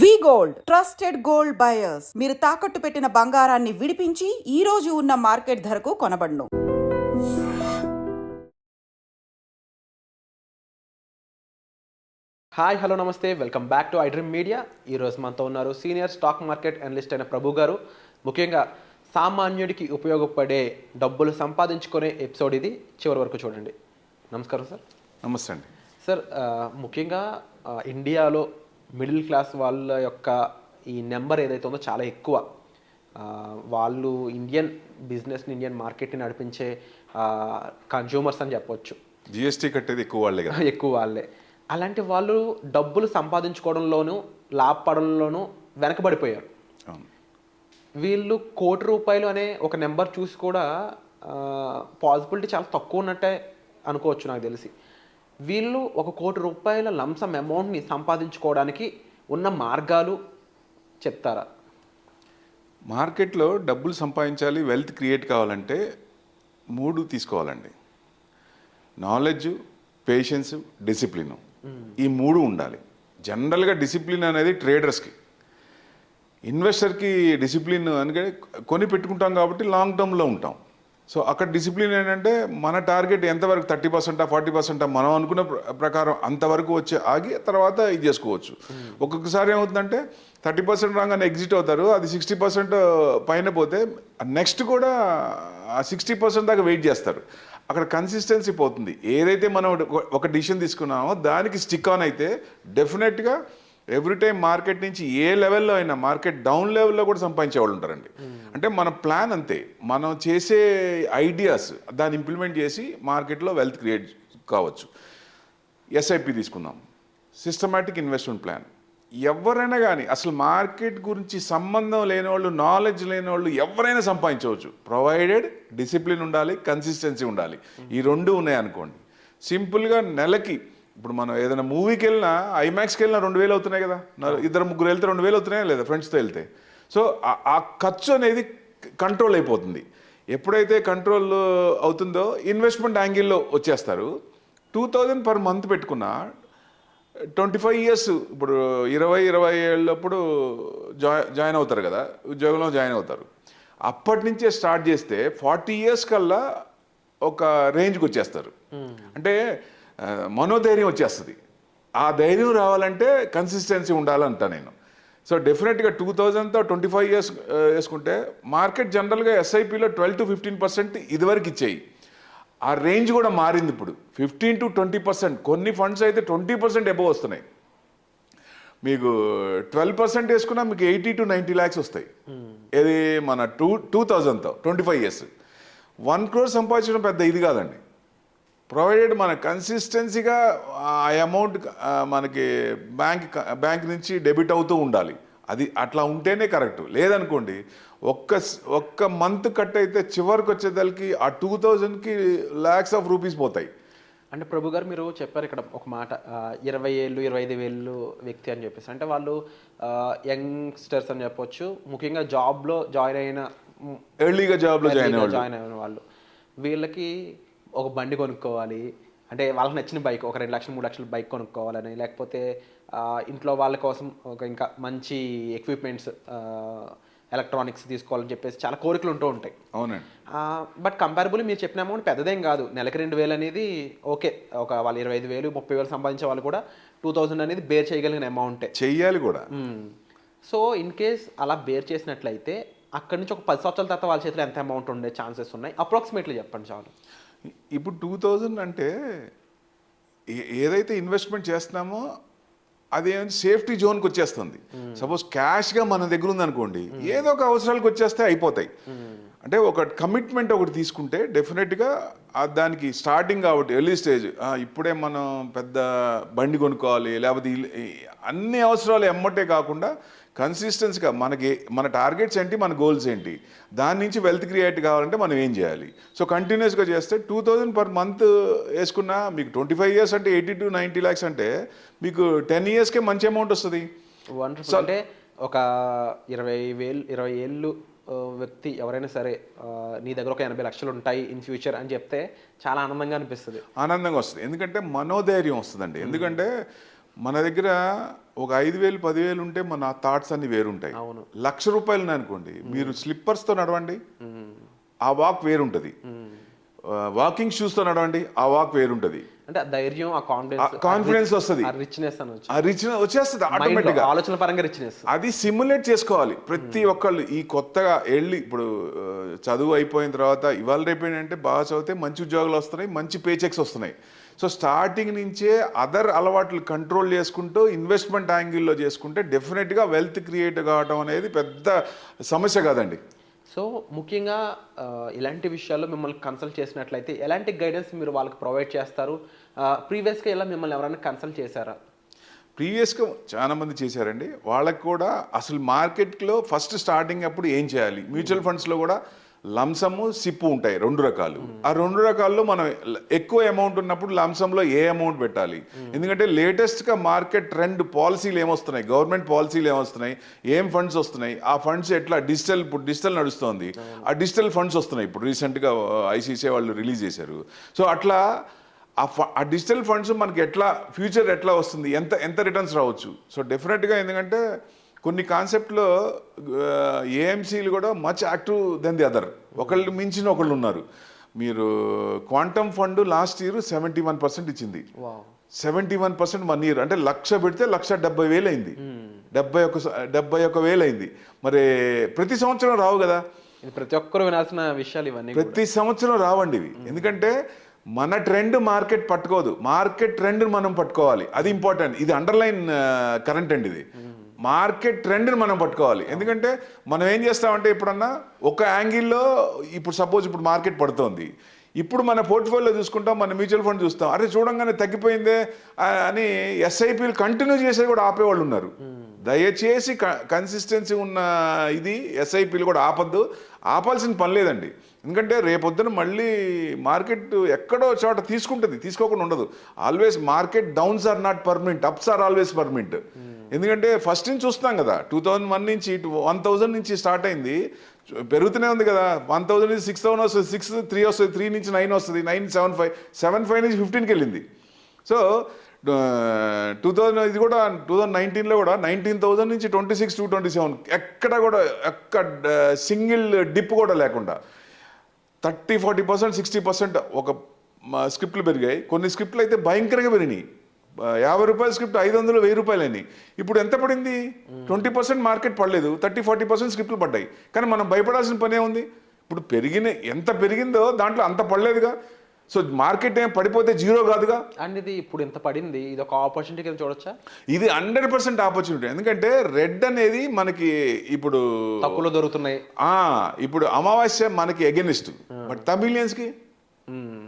వి gold trusted gold buyers. మీరు తాకట్టు పెట్టిన బంగారాన్ని విడిపించి ఈ రోజు ఉన్న మార్కెట్ ధరకు కొనబడును. హాయ్ హలో నమస్తే, welcome back to iDream media. ఈరోజు మనతో ఉన్నారు సీనియర్ స్టాక్ మార్కెట్ అనలిస్ట్ అయిన ప్రభు గారు. ముఖ్యంగా సామాన్యుడికి ఉపయోగపడే డబ్బులు సంపాదించుకునే ఎపిసోడ్ ఇది, చివరి వరకు చూడండి. నమస్కారం సార్. నమస్తే అండి. సార్, ముఖ్యంగా ఇండియాలో మిడిల్ క్లాస్ వాళ్ళ యొక్క ఈ నెంబర్ ఏదైతే ఉందో చాలా ఎక్కువ. వాళ్ళు ఇండియన్ బిజినెస్ని, ఇండియన్ మార్కెట్ని నడిపించే కన్జ్యూమర్స్ అని చెప్పొచ్చు. జిఎస్టీ కట్టేది ఎక్కువ వాళ్ళే కదా. ఎక్కువ వాళ్ళే. అలాంటి వాళ్ళు డబ్బులు సంపాదించుకోవడంలోనూ లాభపడంలోనూ వెనకబడిపోయారు. వీళ్ళు ₹1,00,00,000 అనే ఒక నెంబర్ చూసి కూడా పాసిబిలిటీ చాలా తక్కువ ఉన్నట్టే అనుకోవచ్చు నాకు తెలిసి. వీళ్ళు ఒక ₹1,00,00,000 లంసమ్ అమౌంట్ని సంపాదించుకోవడానికి ఉన్న మార్గాలు చెప్తారా? మార్కెట్లో డబ్బులు సంపాదించాలి, వెల్త్ క్రియేట్ కావాలంటే 3 తీసుకోవాలండి. Knowledge, patience, discipline. ఈ 3 ఉండాలి. జనరల్గా డిసిప్లిన్ అనేది ట్రేడర్స్కి, ఇన్వెస్టర్కి డిసిప్లిన్ అందుకని కొని పెట్టుకుంటాం కాబట్టి లాంగ్ టర్మ్లో ఉంటాం. సో అక్కడ డిసిప్లిన్ ఏంటంటే మన టార్గెట్ ఎంతవరకు 30%, 40% మనం అనుకున్న ప్రకారం అంతవరకు వచ్చి ఆగి తర్వాత ఇది చేసుకోవచ్చు. ఒక్కొక్కసారి ఏమవుతుందంటే 30% రాగానే ఎగ్జిట్ అవుతారు, అది 60% పైన పోతే నెక్స్ట్ కూడా 60% దాకా వెయిట్ చేస్తారు. అక్కడ కన్సిస్టెన్సీ పోతుంది. ఏదైతే మనం ఒక డిసిషన్ తీసుకున్నామో దానికి స్టిక్ ఆన్ అయితే డెఫినెట్గా ఎవ్రీ టైం మార్కెట్ నుంచి ఏ లెవెల్లో అయినా, మార్కెట్ డౌన్ లెవెల్లో కూడా సంపాదించే వాళ్ళు ఉంటారండి. అంటే మన ప్లాన్ అంతే, మనం చేసే ఐడియాస్ దాన్ని ఇంప్లిమెంట్ చేసి మార్కెట్లో వెల్త్ క్రియేట్ కావచ్చు. ఎస్ఐపి తీసుకుందాం, సిస్టమాటిక్ ఇన్వెస్ట్మెంట్ ప్లాన్. ఎవరైనా కానీ అసలు మార్కెట్ గురించి సంబంధం లేని వాళ్ళు, నాలెడ్జ్ లేని వాళ్ళు ఎవరైనా సంపాదించవచ్చు, ప్రొవైడెడ్ డిసిప్లిన్ ఉండాలి, కన్సిస్టెన్సీ ఉండాలి. ఈ 2 ఉన్నాయనుకోండి. సింపుల్గా నెలకి ఇప్పుడు మనం ఏదైనా మూవీకి వెళ్ళినా, ఐమాక్స్కి వెళ్ళినా 2,000 అవుతున్నాయి కదా. 2-3 వెళ్తే 2,000 అవుతున్నాయా లేదా ఫ్రెండ్స్తో వెళ్తే? సో ఆ ఖర్చు అనేది కంట్రోల్ అయిపోతుంది. ఎప్పుడైతే కంట్రోల్ అవుతుందో ఇన్వెస్ట్మెంట్ యాంగిల్లో వచ్చేస్తారు. 2,000 పర్ మంత్ పెట్టుకున్నా 25 ఇయర్స్, ఇప్పుడు 20 ఏళ్ళప్పుడు జాయిన్ అవుతారు కదా, ఉద్యోగంలో జాయిన్ అవుతారు. అప్పటి నుంచే స్టార్ట్ చేస్తే 40 ఇయర్స్ కల్లా ఒక రేంజ్కి వచ్చేస్తారు. అంటే మనోధైర్యం వచ్చేస్తుంది. ఆ ధైర్యం రావాలంటే కన్సిస్టెన్సీ ఉండాలంట నేను. సో డెఫినెట్గా 2000తో 25 ఇయర్స్ వేసుకుంటే మార్కెట్ జనరల్గా ఎస్ఐపిలో 12-15% ఇదివరకు ఇచ్చేయి. ఆ రేంజ్ కూడా మారింది ఇప్పుడు 15-20%. కొన్ని ఫండ్స్ అయితే 20% అబోవ్ వస్తున్నాయి. మీకు 12% వేసుకున్నా మీకు 80-90 lakhs వస్తాయి. ఇది మన 2000తో 25 ఇయర్స్ 1 crore సంపాదించడం పెద్ద ఇది కాదండి. ప్రొవైడెడ్ మన కన్సిస్టెన్సీగా ఆ అమౌంట్ మనకి బ్యాంక్ నుంచి డెబిట్ అవుతూ ఉండాలి. అది అట్లా ఉంటేనే కరెక్ట్. లేదనుకోండి ఒక్క మంత్ కట్ అయితే చివరికి వచ్చేదానికి ఆ 2,000కి lakhs of rupees పోతాయి. అంటే ప్రభు గారు, మీరు చెప్పారు ఇక్కడ ఒక మాట, 20 ఏళ్ళు 25 ఏళ్ళు వ్యక్తి అని చెప్పేసి. అంటే వాళ్ళు యంగ్స్టర్స్ అని చెప్పొచ్చు. ముఖ్యంగా జాబ్లో జాయిన్ అయిన, ఎర్లీగా జాబ్లో జాయిన్ అయిన వాళ్ళు. వీళ్ళకి ఒక బండి కొనుక్కోవాలి అంటే, వాళ్ళకి నచ్చిన బైక్, ఒక 2 లక్షలు 3 లక్షల బైక్ కొనుక్కోవాలని, లేకపోతే ఇంట్లో వాళ్ళ కోసం ఒక ఇంకా మంచి ఎక్విప్మెంట్స్, ఎలక్ట్రానిక్స్ తీసుకోవాలని చెప్పేసి చాలా కోరికలు ఉంటూ ఉంటాయి. అవునండి. బట్ కంపారబుల్ మీరు చెప్పిన అమౌంట్ పెద్దదేం కాదు. నెలకి 2,000 అనేది ఓకే. ఒక వాళ్ళు 25,000 30,000 సంపాదించే వాళ్ళు కూడా 2,000 అనేది బేర్ చేయగలిగిన అమౌంటే చెయ్యాలి కూడా. సో ఇన్ కేస్ అలా బేర్ చేసినట్లయితే అక్కడి నుంచి ఒక 10 సంవత్సరాల తర్వాత వాళ్ళ చేతిలో ఎంత అమౌంట్ ఉండే ఛాన్సెస్ ఉన్నాయి? అప్రాక్సిమేట్లీ చెప్పండి చాలు. ఇప్పుడు 2,000 అంటే ఏదైతే ఇన్వెస్ట్మెంట్ చేస్తున్నామో అది సేఫ్టీ జోన్కి వచ్చేస్తుంది. సపోజ్ క్యాష్గా మన దగ్గర ఉందనుకోండి, ఏదో ఒక అవసరాలకు వచ్చేస్తే అయిపోతాయి. అంటే ఒక కమిట్మెంట్ ఒకటి తీసుకుంటే డెఫినెట్గా దానికి స్టార్టింగ్ కాబట్టి ఎర్లీ స్టేజ్, ఇప్పుడే మనం పెద్ద బండి కొనుక్కోవాలి, లేకపోతే అన్ని అవసరాలు ఎమ్మటే కాకుండా కన్సిస్టెన్సీగా మన టార్గెట్స్ ఏంటి, మన గోల్స్ ఏంటి, దాని నుంచి వెల్త్ క్రియేట్ కావాలంటే మనం ఏం చేయాలి. సో కంటిన్యూస్గా చేస్తే 2,000 పర్ మంత్ వేసుకున్నా మీకు 25 ఇయర్స్ అంటే 80-90 lakhs అంటే మీకు 10 ఇయర్స్కే మంచి అమౌంట్ వస్తుంది. అంటే ఒక 20 ఏళ్ళు వ్యక్తి ఎవరైనా సరే నీ దగ్గర ఒక 80 లక్షలు ఉంటాయి ఇన్ ఫ్యూచర్ అని చెప్తే చాలా ఆనందంగా అనిపిస్తుంది. ఆనందంగా వస్తుంది, ఎందుకంటే మనోధైర్యం వస్తుందండి. ఎందుకంటే మన దగ్గర ఒక 5,000 10,000 ఉంటే మన థాట్స్ అన్ని వేరుంటాయి. అవును. ₹1,00,000 అనుకోండి, మీరు స్లిప్పర్స్తో నడవండి, ఆ వాక్ వేరుంటుంది. వాకింగ్ షూస్తో నడవండి, ఆ వాక్ వేరుంటుంది. అంటే ఆ ధైర్యం, ఆ కాన్ఫిడెన్స్ వస్తుంది, రిచ్నెస్ అనొచ్చు, ఆ రిచ్ వచ్చేస్తుంది ఆటోమేటిక్గా. ఆలోచన పరంగా రిచ్నెస్ అది సిమ్యులేట్ చేసుకోవాలి ప్రతి ఒక్కళ్ళు. ఈ కొత్తగా వెళ్ళి ఇప్పుడు చదువు అయిపోయిన తర్వాత ఇవాళ రేపు ఏంటంటే బాగా చదివితే మంచి ఉద్యోగాలు వస్తున్నాయి, మంచి పే చెక్స్ వస్తున్నాయి. సో స్టార్టింగ్ నుంచే అదర్ అలవాట్లు కంట్రోల్ చేసుకుంటూ ఇన్వెస్ట్మెంట్ యాంగిల్లో చేసుకుంటే డెఫినెట్గా వెల్త్ క్రియేట్ కావడం అనేది పెద్ద సమస్య కాదండి. సో ముఖ్యంగా ఇలాంటి విషయాల్లో మిమ్మల్ని కన్సల్ట్ చేసినట్లయితే ఎలాంటి గైడెన్స్ మీరు వాళ్ళకి ప్రొవైడ్ చేస్తారు? ప్రీవియస్గా ఇలా మిమ్మల్ని ఎవరైనా కన్సల్ట్ చేశారా? ప్రీవియస్గా చాలా మంది చేశారండి. వాళ్ళకి కూడా అసలు మార్కెట్లో ఫస్ట్ స్టార్టింగ్ అప్పుడు ఏం చేయాలి, మ్యూచువల్ ఫండ్స్లో కూడా లంసము సిప్పు ఉంటాయి, 2 రకాలు. ఆ 2 రకాల్లో మనం ఎక్కువ అమౌంట్ ఉన్నప్పుడు లంసంలో ఏ అమౌంట్ పెట్టాలి, ఎందుకంటే లేటెస్ట్గా మార్కెట్ ట్రెండ్ పాలసీలు ఏమొస్తున్నాయి, గవర్నమెంట్ పాలసీలు ఏమొస్తున్నాయి, ఏం ఫండ్స్ వస్తున్నాయి, ఆ ఫండ్స్ ఎట్లా ఇప్పుడు డిజిటల్ నడుస్తుంది, ఆ డిజిటల్ ఫండ్స్ వస్తున్నాయి. ఇప్పుడు రీసెంట్గా ఐసీసీ వాళ్ళు రిలీజ్ చేశారు. సో అట్లా ఆ డిజిటల్ ఫండ్స్ మనకి ఎట్లా ఫ్యూచర్ ఎట్లా వస్తుంది, ఎంత రిటర్న్స్ రావచ్చు. సో డెఫినెట్గా ఎందుకంటే కొన్ని కాన్సెప్ట్లో ఏఎంసీలు కూడా much active than the other, ఒకళ్ళు మించిన ఒకళ్ళు ఉన్నారు. మీరు క్వాంటమ్ ఫండ్ లాస్ట్ ఇయర్ 71% ఇచ్చింది. 71% 1 year, అంటే 1,00,000 పెడితే 1,70,000 అయింది, 71,000 అయింది. మరి ప్రతి సంవత్సరం రావు కదా, ప్రతి ఒక్కరు వినాల్సిన విషయాలు ఇవన్నీ. ప్రతి సంవత్సరం రావండి ఇవి, ఎందుకంటే మన ట్రెండ్ మార్కెట్ పట్టుకోదు, మార్కెట్ ట్రెండ్ మనం పట్టుకోవాలి, అది ఇంపార్టెంట్. ఇది అండర్లైన్ కరెంట్ అండి, ఇది మార్కెట్ ట్రెండ్ని మనం పట్టుకోవాలి. ఎందుకంటే మనం ఏం చేస్తామంటే ఇప్పుడన్నా ఒక యాంగిల్లో, ఇప్పుడు సపోజ్ ఇప్పుడు మార్కెట్ పడుతోంది, ఇప్పుడు మన పోర్ట్ఫోలియో చూసుకుంటాం, మన మ్యూచువల్ ఫండ్ చూస్తాం, అరే చూడంగానే తగ్గిపోయిందే అని ఎస్ఐపీలు కంటిన్యూ చేసేది కూడా ఆపేవాళ్ళు ఉన్నారు. దయచేసి కన్సిస్టెన్సీ ఉన్న ఇది ఎస్ఐపీలు కూడా ఆపద్దు, ఆపాల్సిన పని లేదండి. ఎందుకంటే రేపొద్దున మళ్ళీ మార్కెట్ ఎక్కడో చోట తీసుకుంటుంది, తీసుకోకుండా ఉండదు. Always market downs are not permanent, ups are always permanent. ఎందుకంటే ఫస్ట్ నుంచి చూస్తాం కదా, 2001 నుంచి 1,000 నుంచి స్టార్ట్ అయింది, పెరుగుతూనే ఉంది కదా. 1,000 నుంచి 6,000 వస్తుంది, 6 3 వస్తుంది, 3 నుంచి 9 వస్తుంది, 9 7 5 నుంచి 15కి వెళ్ళింది. సో 2000 ఇది కూడా 2019లో కూడా 19,000 నుంచి 26 to 27 ఎక్కడ కూడా సింగిల్ డిప్ కూడా లేకుండా 30-40% 60% ఒక స్క్రిప్ట్లు పెరిగాయి. కొన్ని స్క్రిప్ట్లు అయితే భయంకరంగా పెరిగినాయి, ₹50 స్క్రిప్ట్ 500 ₹1,000 అయినాయి. ఇప్పుడు ఎంత పడింది? 20% మార్కెట్ పడలేదు, 30-40% స్క్రిప్ట్లు పడ్డాయి. కానీ మనం భయపడాల్సిన పనే ఉంది, ఇప్పుడు ఎంత పెరిగిందో దాంట్లో అంత పడలేదుగా. సో మార్కెట్ ఏం పడిపోతే జీరో కాదుగా. అండ్ ఇది ఇప్పుడు ఎంత పడింది, ఇది ఒక ఆపర్చునిటీ కింద చూడొచ్చా? ఇది 100% ఆపర్చునిటీ, ఎందుకంటే రెడ్ అనేది మనకి ఇప్పుడు తక్కువలో దొరుకుతున్నాయి. ఇప్పుడు అమావాస్య మనకి అగెనిస్ట్, బట్ తమిళియన్స్కి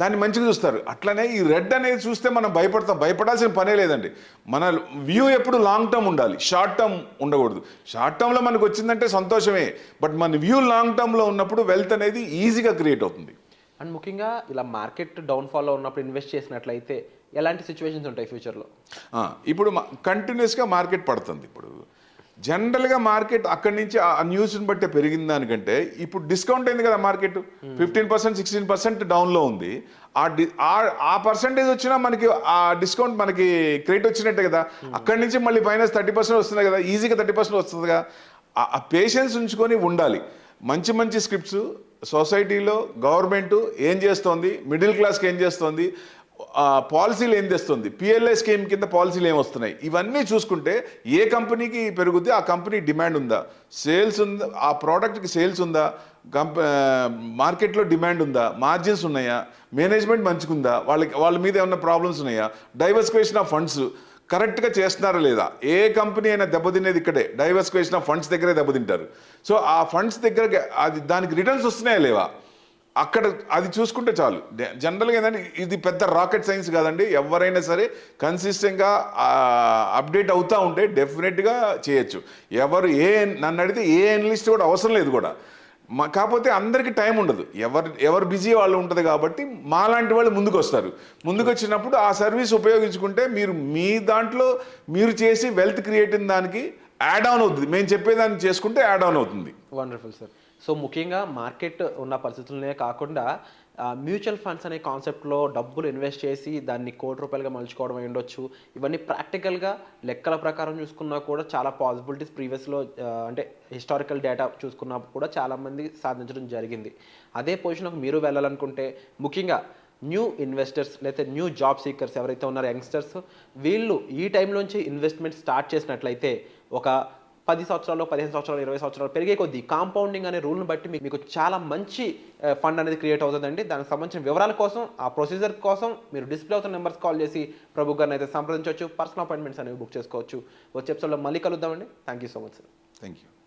దాన్ని మంచిగా చూస్తారు. అట్లనే ఈ రెడ్ అనేది చూస్తే మనం భయపడాల్సిన పనే లేదండి. మన వ్యూ ఎప్పుడు లాంగ్ టర్మ్ ఉండాలి, షార్ట్ టర్మ్ ఉండకూడదు. షార్ట్ టర్మ్లో మనకు వచ్చిందంటే సంతోషమే, బట్ మన వ్యూ లాంగ్ టర్మ్లో ఉన్నప్పుడు వెల్త్ అనేది ఈజీగా క్రియేట్ అవుతుంది. అండ్ ముఖ్యంగా ఇలా మార్కెట్ డౌన్ఫాల్లో ఉన్నప్పుడు ఇన్వెస్ట్ చేసినట్లయితే ఎలాంటి సిచ్యువేషన్స్ ఉంటాయి ఫ్యూచర్లో? ఇప్పుడు కంటిన్యూస్గా మార్కెట్ పడుతుంది. ఇప్పుడు జనరల్గా మార్కెట్ అక్కడి నుంచి ఆ న్యూస్ని బట్టే పెరిగిన దానికంటే ఇప్పుడు డిస్కౌంట్ అయింది కదా, మార్కెట్ 15% 16% డౌన్లో ఉంది. ఆ పర్సంటేజ్ వచ్చినా మనకి ఆ డిస్కౌంట్ మనకి క్రెడిట్ వచ్చినట్టే కదా. అక్కడి నుంచి మళ్ళీ మైనస్ 30% వస్తుంది కదా, ఈజీగా 30% వస్తుంది కదా. ఆ పేషెన్స్ ఉంచుకొని ఉండాలి. మంచి స్క్రిప్ట్స్ సొసైటీలో గవర్నమెంట్ ఏం చేస్తోంది, మిడిల్ క్లాస్కి ఏం చేస్తోంది, పాలసీలు ఏం తెస్తుంది, పిఎల్ఐ స్కీమ్ కింద పాలసీలు ఏమొస్తున్నాయి, ఇవన్నీ చూసుకుంటే ఏ కంపెనీకి పెరుగుద్ది, ఆ కంపెనీ డిమాండ్ ఉందా, సేల్స్ ఉందా, ఆ ప్రోడక్ట్కి సేల్స్ ఉందా, మార్కెట్లో డిమాండ్ ఉందా, మార్జిన్స్ ఉన్నాయా, మేనేజ్మెంట్ మంచిగుందా, వాళ్ళ మీద ఏమన్నా ప్రాబ్లమ్స్ ఉన్నాయా, డైవర్సిఫికేషన్ ఆఫ్ ఫండ్స్ కరెక్ట్గా చేస్తున్నారా లేదా. ఏ కంపెనీ అయినా దెబ్బతినేది ఇక్కడే, డైవర్సిఫికేషన్ ఆఫ్ ఫండ్స్ దగ్గరే దెబ్బతింటారు. సో ఆ ఫండ్స్ దగ్గర దానికి రిటర్న్స్ వస్తున్నాయా లేవా, అక్కడ అది చూసుకుంటే చాలు. జనరల్గా ఏంటంటే ఇది పెద్ద రాకెట్ సైన్స్ కాదండి. ఎవరైనా సరే కన్సిస్టెంట్గా అప్డేట్ అవుతూ ఉంటే డెఫినెట్గా చేయొచ్చు. నన్ను అడిగితే ఏ అనలిస్ట్ కూడా అవసరం లేదు కూడా. కాకపోతే అందరికీ టైం ఉండదు, ఎవరు బిజీ వాళ్ళు ఉంటుంది కాబట్టి మాలాంటి వాళ్ళు ముందుకు వస్తారు. ముందుకు వచ్చినప్పుడు ఆ సర్వీస్ ఉపయోగించుకుంటే మీరు మీ దాంట్లో మీరు చేసి వెల్త్ క్రియేట్ అయిన దానికి యాడ్ ఆన్ అవుతుంది. మేము చెప్పేదాన్ని చేసుకుంటే యాడ్ ఆన్ అవుతుంది. Wonderful sir. సో ముఖ్యంగా మార్కెట్ ఉన్న పరిస్థితులనే కాకుండా మ్యూచువల్ ఫండ్స్ అనే కాన్సెప్ట్లో డబ్బులు ఇన్వెస్ట్ చేసి దాన్ని ₹1,00,00,000గా మలుచుకోవడం అయి ఉండొచ్చు. ఇవన్నీ ప్రాక్టికల్‌గా లెక్కల ప్రకారం చూసుకున్నా కూడా చాలా పాసిబిలిటీస్ ప్రీవియస్‌లో అంటే హిస్టారికల్ డేటా చూసుకున్నప్పుడు కూడా చాలామంది సాధించడం జరిగింది. అదే పొజిషన్‌లోకి మీరు వెళ్ళాలనుకుంటే ముఖ్యంగా న్యూ ఇన్వెస్టర్స్ లేకపోతే న్యూ జాబ్ సీకర్స్ ఎవరైతే ఉన్నారో యంగ్స్టర్స్ వీళ్ళు ఈ టైంలోంచి ఇన్వెస్ట్మెంట్ స్టార్ట్ చేసినట్లయితే ఒక 10 సంవత్సరాలు, 15 సంవత్సరాలు, 20 సంవత్సరాలు పెరిగే కొద్దీ కాంపౌండింగ్ అనే రూల్‌ని బట్టి మీకు చాలా మంచి ఫండ్ అనేది క్రియేట్ అవుతుందండి. దానికి సంబంధించిన వివరాల కోసం, ఆ ప్రొసీజర్ కోసం మీరు డిస్‌ప్లే అవుతున్న నెంబర్స్ కాల్ చేసి ప్రభు గారిని అయితే సంప్రదించవచ్చు. పర్సనల్ అపాయింట్మెంట్స్ అనేవి బుక్ చేసుకోవచ్చు. వచ్చే ఎపిసోడ్‌లో మళ్ళీ కలుద్దామండి. Thank you so much sir. Thank you.